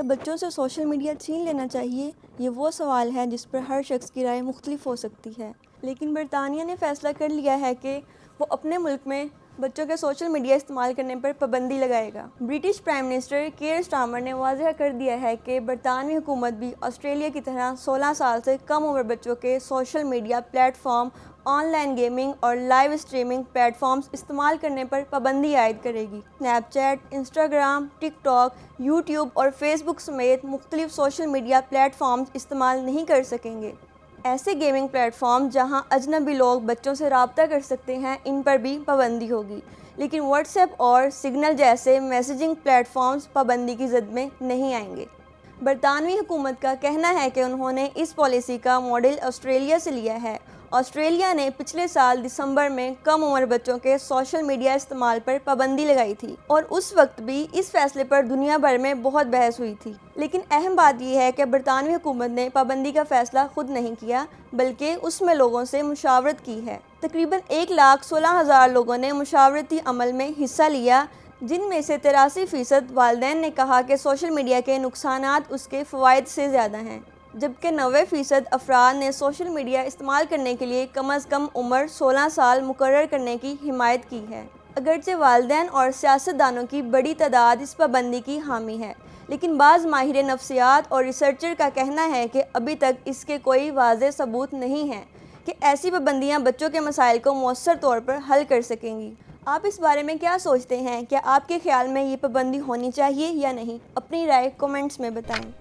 کیا بچوں سے سوشل میڈیا چھین لینا چاہیے؟ یہ وہ سوال ہے جس پر ہر شخص کی رائے مختلف ہو سکتی ہے، لیکن برطانیہ نے فیصلہ کر لیا ہے کہ وہ اپنے ملک میں بچوں کے سوشل میڈیا استعمال کرنے پر پابندی لگائے گا۔ British prime minister Keir Starmer نے واضح کر دیا ہے کہ برطانوی حکومت بھی آسٹریلیا کی طرح 16 سال سے کم عمر بچوں کے social media plate form, on line gaming اور لائیو اسٹریمنگ پلیٹ فارمز استعمال کرنے پر پابندی عائد کرے گی۔ اسنیپ چیٹ، انسٹاگرام، ٹک ٹاک، یوٹیوب اور فیس بک سمیت مختلف سوشل میڈیا پلیٹ فارمز استعمال نہیں کر سکیں گے۔ ایسے گیمنگ پلیٹ فارم جہاں اجنبی لوگ بچوں سے رابطہ کر سکتے ہیں، ان پر بھی پابندی ہوگی، لیکن واٹس ایپ اور سگنل جیسے میسیجنگ پلیٹ فارمز پابندی کی زد میں نہیں آئیں گے۔ برطانوی حکومت کا کہنا ہے کہ انہوں نے اس پالیسی کا ماڈل آسٹریلیا سے لیا ہے۔ آسٹریلیا نے پچھلے سال دسمبر میں کم عمر بچوں کے سوشل میڈیا استعمال پر پابندی لگائی تھی، اور اس وقت بھی اس فیصلے پر دنیا بھر میں بہت بحث ہوئی تھی۔ لیکن اہم بات یہ ہے کہ برطانوی حکومت نے پابندی کا فیصلہ خود نہیں کیا، بلکہ اس میں لوگوں سے مشاورت کی ہے۔ تقریباً 1,16,000 لوگوں نے مشاورتی عمل میں حصہ لیا، جن میں سے 83% والدین نے کہا کہ سوشل میڈیا کے نقصانات اس کے فوائد سے زیادہ ہیں، جبکہ 90% افراد نے سوشل میڈیا استعمال کرنے کے لیے کم از کم عمر 16 سال مقرر کرنے کی حمایت کی ہے۔ اگرچہ والدین اور سیاستدانوں کی بڑی تعداد اس پابندی کی حامی ہے، لیکن بعض ماہر نفسیات اور ریسرچر کا کہنا ہے کہ ابھی تک اس کے کوئی واضح ثبوت نہیں ہے کہ ایسی پابندیاں بچوں کے مسائل کو مؤثر طور پر حل کر سکیں گی۔ آپ اس بارے میں کیا سوچتے ہیں؟ کیا آپ کے خیال میں یہ پابندی ہونی چاہیے یا نہیں؟ اپنی رائے کمنٹس میں بتائیں۔